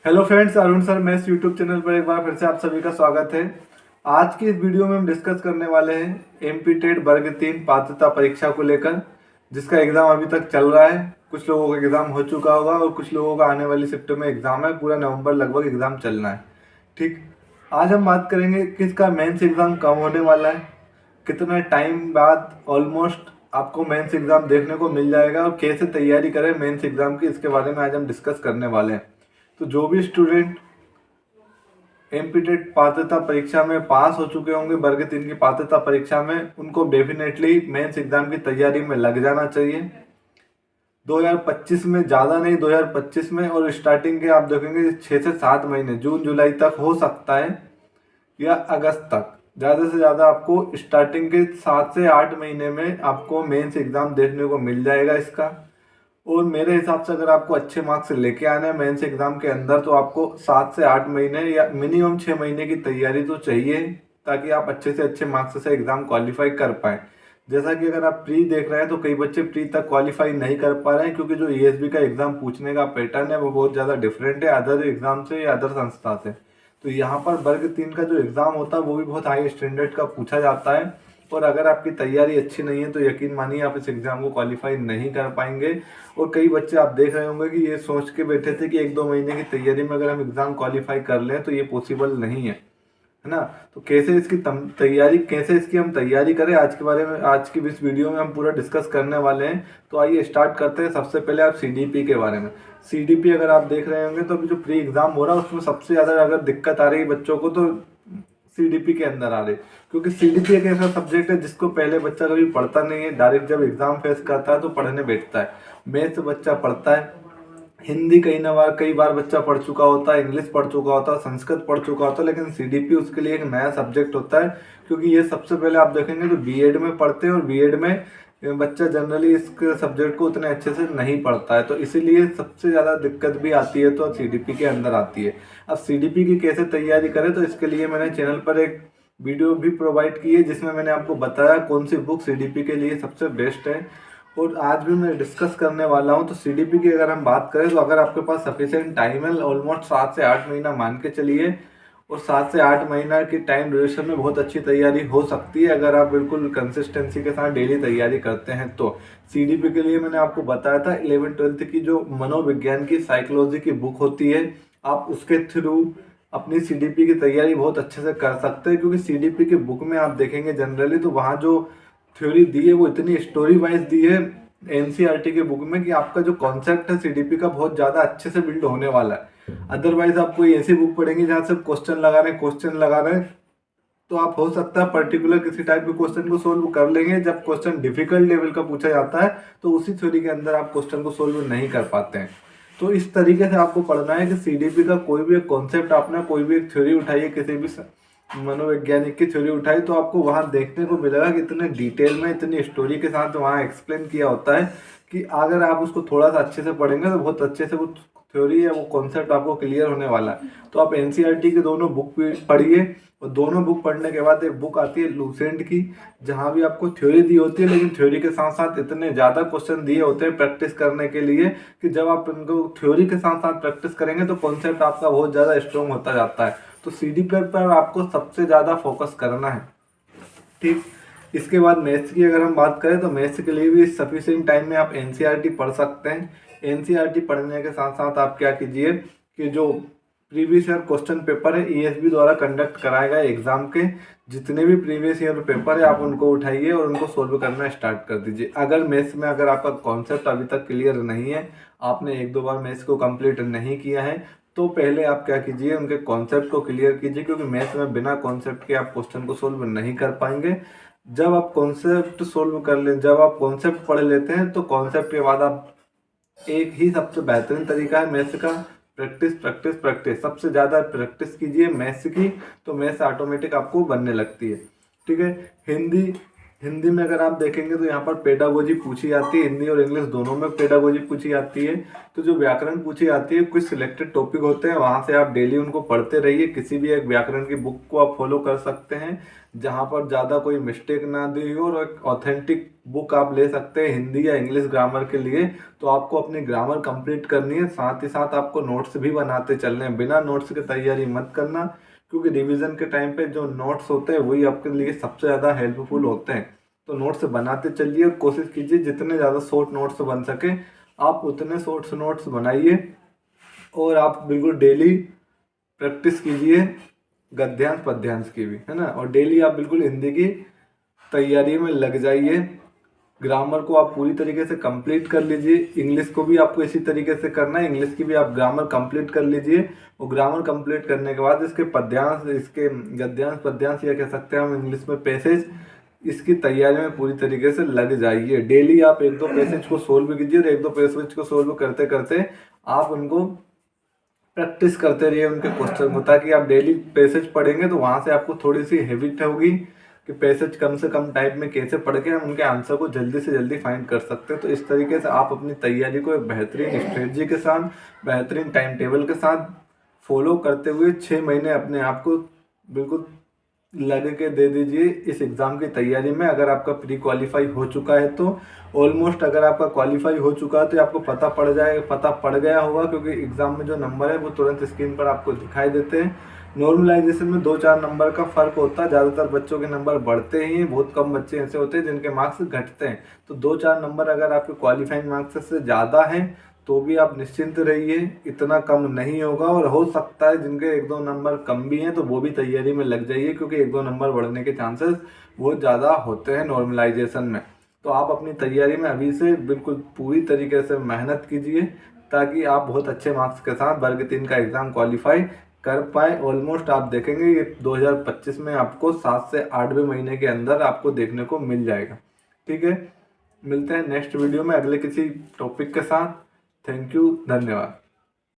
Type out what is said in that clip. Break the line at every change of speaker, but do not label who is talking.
Hello friends, Arun sir maths YouTube channel पर एक बार फिर से आप सभी का स्वागत है। आज की इस वीडियो में हम डिस्कस करने वाले हैं एमपी वर्ग 3 पात्रता परीक्षा को लेकर, जिसका एग्जाम अभी तक चल रहा है। कुछ लोगों का एग्जाम हो चुका होगा और कुछ लोगों का आने वाली शिफ्ट में एग्जाम है। पूरा नवंबर लगभग एग्जाम चलना है। ठीक, आज हम बात करेंगे किसका मेंस एग्जाम कब होने वाला है, कितने टाइम बाद ऑलमोस्ट आपको मेंस एग्जाम देखने को मिल जाएगा और कैसे तैयारी करें मेंस एग्जाम की, इसके बारे में आज हम डिस्कस करने वाले हैं। तो जो भी स्टूडेंट एमपीटेट पात्रता परीक्षा में पास हो चुके होंगे, वर्ग 3 की पात्रता परीक्षा में, उनको डेफिनेटली मेंस एग्जाम की तैयारी में लग जाना चाहिए। 2025 में, ज़्यादा नहीं 2025 में, और स्टार्टिंग के आप देखेंगे 6 से 7 महीने, जून जुलाई तक हो सकता है या अगस्त तक, ज़्यादा से ज़्यादा आपको स्टार्टिंग के 7 से 8 महीने में आपको मेंस एग्जाम देखने को मिल जाएगा इसका। और मेरे हिसाब से अगर आपको अच्छे मार्क्स लेके आने हैं मेंस एग्जाम के अंदर, तो आपको 7 से 8 महीने या मिनिमम 6 महीने की तैयारी तो चाहिए, ताकि आप अच्छे से अच्छे मार्क्स से एग्जाम क्वालिफाई कर पाए। जैसा कि अगर आप प्री देख रहे हैं तो कई बच्चे प्री तक क्वालिफाई नहीं कर पा रहे हैं, क्योंकि जो ईएसबी का एग्जाम पूछने का पैटर्न है वो बहुत ज़्यादा डिफरेंट है अदर एग्जाम से या अदर संस्था से। तो यहाँ पर वर्ग 3 का जो एग्जाम होता है वो भी बहुत हाई स्टैंडर्ड का पूछा जाता है। और अगर आपकी तैयारी अच्छी नहीं है तो यकीन मानिए आप इस एग्ज़ाम को क्वालिफाई नहीं कर पाएंगे। और कई बच्चे आप देख रहे होंगे कि ये सोच के बैठे थे कि 1-2 महीने की तैयारी में अगर हम एग्ज़ाम क्वालिफाई कर लें तो ये पॉसिबल नहीं है ना। तो कैसे इसकी तैयारी, कैसे इसकी हम तैयारी करें, आज के बारे में आज की इस वीडियो में हम पूरा डिस्कस करने वाले हैं। तो आइए स्टार्ट करते हैं। सबसे पहले आप सीडीपी के बारे में। सीडीपी अगर आप देख रहे होंगे तो अभी जो प्री एग्ज़ाम हो रहा है उसमें सबसे ज़्यादा अगर दिक्कत आ रही है बच्चों को तो सीडीपी के अंदर आ रही, क्योंकि सीडीपी एक ऐसा सब्जेक्ट है जिसको पहले बच्चा कभी पढ़ता नहीं है, डायरेक्ट जब एग्जाम फेस करता है तो पढ़ने बैठता है। मैथ्स बच्चा पढ़ता है, हिंदी कई बार बच्चा पढ़ चुका होता है, इंग्लिश पढ़ चुका होता है, संस्कृत पढ़ चुका होता है, लेकिन सीडीपी उसके लिए एक नया सब्जेक्ट होता है। क्योंकि ये सबसे पहले आप देखेंगे तो बीएड में पढ़ते हैं, और बीएड में बच्चा जनरली इस सब्जेक्ट को उतने अच्छे से नहीं पढ़ता है, तो इसीलिए सबसे ज़्यादा दिक्कत भी आती है तो सीडीपी के अंदर आती है। अब सीडीपी की कैसे तैयारी करें, तो इसके लिए मैंने चैनल पर एक वीडियो भी प्रोवाइड की है जिसमें मैंने आपको बताया कौन सी बुक सीडीपी के लिए सबसे बेस्ट है। और आज भी मैं डिस्कस करने वाला हूं। तो सीडीपी की अगर हम बात करें तो अगर आपके पास सफिशिएंट टाइम है, ऑलमोस्ट 7 से 8 महीना मान के चलिए, और 7 से 8 महीना की टाइम ड्यूरेशन में बहुत अच्छी तैयारी हो सकती है अगर आप बिल्कुल कंसिस्टेंसी के साथ डेली तैयारी करते हैं। तो सीडीपी के लिए मैंने आपको बताया था 11th-12th की जो मनोविज्ञान की साइकोलॉजी की बुक होती है, आप उसके थ्रू अपनी सीडीपी की तैयारी बहुत अच्छे से कर सकते हैं। क्योंकि सीडीपी की बुक में आप देखेंगे जनरली तो वहाँ जो थ्योरी दी है वो इतनी स्टोरी वाइज दी है एनसीईआरटी के बुक में, कि आपका जो कॉन्सेप्ट है सीडीपी का बहुत ज़्यादा अच्छे से बिल्ड होने वाला है। अदरवाइज आप कोई ऐसी बुक पढ़ेंगे जहाँ से क्वेश्चन लगा रहे हैं, तो आप हो सकता है पर्टिकुलर किसी टाइप के क्वेश्चन को सोल्व कर लेंगे, जब क्वेश्चन डिफिकल्ट लेवल का पूछा जाता है तो उसी थ्योरी के अंदर आप क्वेश्चन को सोल्व नहीं कर पाते हैं। तो इस तरीके से आपको पढ़ना है कि सीडीपी का कोई भी एक कॉन्सेप्ट, आपने कोई भी एक थ्योरी उठाई है, किसी भी मनोवैज्ञानिक की थ्योरी उठाई, तो आपको वहाँ देखने को मिलेगा कि इतने डिटेल में इतनी स्टोरी के साथ वहाँ एक्सप्लेन किया होता है कि अगर आप उसको थोड़ा सा अच्छे से पढ़ेंगे तो बहुत अच्छे से वो थ्योरी या वो कॉन्सेप्ट आपको क्लियर होने वाला है। तो आप एनसीईआरटी के दोनों बुक पढ़िए, और दोनों बुक पढ़ने के बाद एक बुक आती है लूसेंट की, जहाँ भी आपको थ्योरी दी होती है, लेकिन थ्योरी के साथ साथ इतने ज़्यादा क्वेश्चन दिए होते हैं प्रैक्टिस करने के लिए कि जब आप इनको थ्योरी के साथ साथ प्रैक्टिस करेंगे तो कॉन्सेप्ट आपका बहुत ज़्यादा स्ट्रॉन्ग होता जाता है। तो सीडीपी पर आपको सबसे ज़्यादा फोकस करना है। ठीक, इसके बाद मैथ्स की अगर हम बात करें तो मैथ्स के लिए भी सफिशिएंट टाइम में आप एनसीईआरटी पढ़ सकते हैं। एनसीईआरटी पढ़ने के साथ साथ आप क्या कीजिए कि जो प्रीवियस ईयर क्वेश्चन पेपर है ईएसबी द्वारा कंडक्ट कराए गए एग्जाम के जितने भी प्रीवियस ईयर पेपर है आप उनको उठाइए और उनको सोल्व करना स्टार्ट कर दीजिए। अगर मैथ्स में अगर आपका कॉन्सेप्ट अभी तक क्लियर नहीं है, आपने 1-2 बार मैथ्स को कंप्लीट नहीं किया है, तो पहले आप क्या कीजिए उनके कॉन्सेप्ट को क्लियर कीजिए, क्योंकि मैथ्स में बिना कॉन्सेप्ट के आप क्वेश्चन को सोल्व नहीं कर पाएंगे। जब आप कॉन्सेप्ट सोल्व कर ले, जब आप कॉन्सेप्ट पढ़ लेते हैं तो कॉन्सेप्ट के बाद आप, एक ही सबसे बेहतरीन तरीका है मैथ्स का, प्रैक्टिस प्रैक्टिस प्रैक्टिस। सबसे ज़्यादा प्रैक्टिस कीजिए मैथ्स की, तो मैथ्स ऑटोमेटिक आपको बनने लगती है। ठीक है, हिंदी हिंदी में अगर आप देखेंगे तो यहाँ पर पेडागोजी पूछी जाती है, हिंदी और इंग्लिश दोनों में पेडागोजी पूछी जाती है। तो जो व्याकरण पूछी जाती है, कुछ सिलेक्टेड टॉपिक होते हैं, वहाँ से आप डेली उनको पढ़ते रहिए। किसी भी एक व्याकरण की बुक को आप फॉलो कर सकते हैं जहाँ पर ज़्यादा कोई मिस्टेक ना दी हो और एक ऑथेंटिक बुक आप ले सकते हैं हिंदी या इंग्लिश ग्रामर के लिए। तो आपको अपनी ग्रामर कंप्लीट करनी है, साथ ही साथ आपको नोट्स भी बनाते चलने हैं। बिना नोट्स की तैयारी मत करना, क्योंकि रिवीजन के टाइम पे जो नोट्स होते हैं वही आपके लिए सबसे ज़्यादा हेल्पफुल होते हैं। तो नोट्स बनाते चलिए और कोशिश कीजिए जितने ज़्यादा शॉर्ट नोट्स बन सके आप उतने शॉर्ट्स नोट्स बनाइए। और आप बिल्कुल डेली प्रैक्टिस कीजिए गद्यांश पद्यांश की भी, है ना। और डेली आप बिल्कुल हिंदी की तैयारी में लग जाइए। ग्रामर को आप पूरी तरीके से कंप्लीट कर लीजिए। इंग्लिश को भी आपको इसी तरीके से करना है, इंग्लिश की भी आप ग्रामर कंप्लीट कर लीजिए। और ग्रामर कंप्लीट करने के बाद इसके पद्यांश, इसके गद्यांश पद्यांश या कह सकते हैं हम इंग्लिश में पैसेज, इसकी तैयारी में पूरी तरीके से लग जाइए। डेली आप 1-2 पैसेज को सोल्व कीजिए और 1-2 पैसेज को सोल्व करते करते आप उनको प्रैक्टिस करते रहिए उनके क्वेश्चन को, ताकि आप डेली पैसेज पढ़ेंगे तो वहाँ से आपको थोड़ी सी हैबिट होगी कि पैसेज कम से कम टाइम में कैसे पढ़ के हम उनके आंसर को जल्दी से जल्दी फाइंड कर सकते हैं। तो इस तरीके से आप अपनी तैयारी को एक बेहतरीन स्ट्रेटजी के साथ, बेहतरीन टाइम टेबल के साथ फॉलो करते हुए 6 महीने अपने आप को बिल्कुल लग के दे दीजिए इस एग्ज़ाम की तैयारी में। अगर आपका प्री क्वालिफाई हो चुका है तो ऑलमोस्ट, अगर आपका क्वालिफाई हो चुका है तो आपको पता पड़ गया होगा, क्योंकि एग्ज़ाम में जो नंबर है वो तुरंत स्क्रीन पर आपको दिखाई देते हैं। नॉर्मलाइजेशन में 2-4 नंबर का फ़र्क होता है, ज़्यादातर बच्चों के नंबर बढ़ते ही हैं, बहुत कम बच्चे ऐसे होते हैं जिनके मार्क्स घटते हैं। तो 2-4 नंबर अगर आपके क्वालिफाइंग मार्क्स से ज़्यादा हैं तो भी आप निश्चिंत रहिए, इतना कम नहीं होगा। और हो सकता है जिनके 1-2 नंबर कम भी हैं तो वो भी तैयारी में लग जाइए, क्योंकि 1-2 नंबर बढ़ने के चांसेस बहुत ज़्यादा होते हैं नॉर्मलाइजेशन में। तो आप अपनी तैयारी में अभी से बिल्कुल पूरी तरीके से मेहनत कीजिए, ताकि आप बहुत अच्छे मार्क्स के साथ वर्ग 3 का एग्ज़ाम क्वालिफाई कर पाए। ऑलमोस्ट आप देखेंगे ये 2025 में आपको 7 से 8वें महीने के अंदर आपको देखने को मिल जाएगा। ठीक है, मिलते हैं नेक्स्ट वीडियो में अगले किसी टॉपिक के साथ। थैंक यू, धन्यवाद।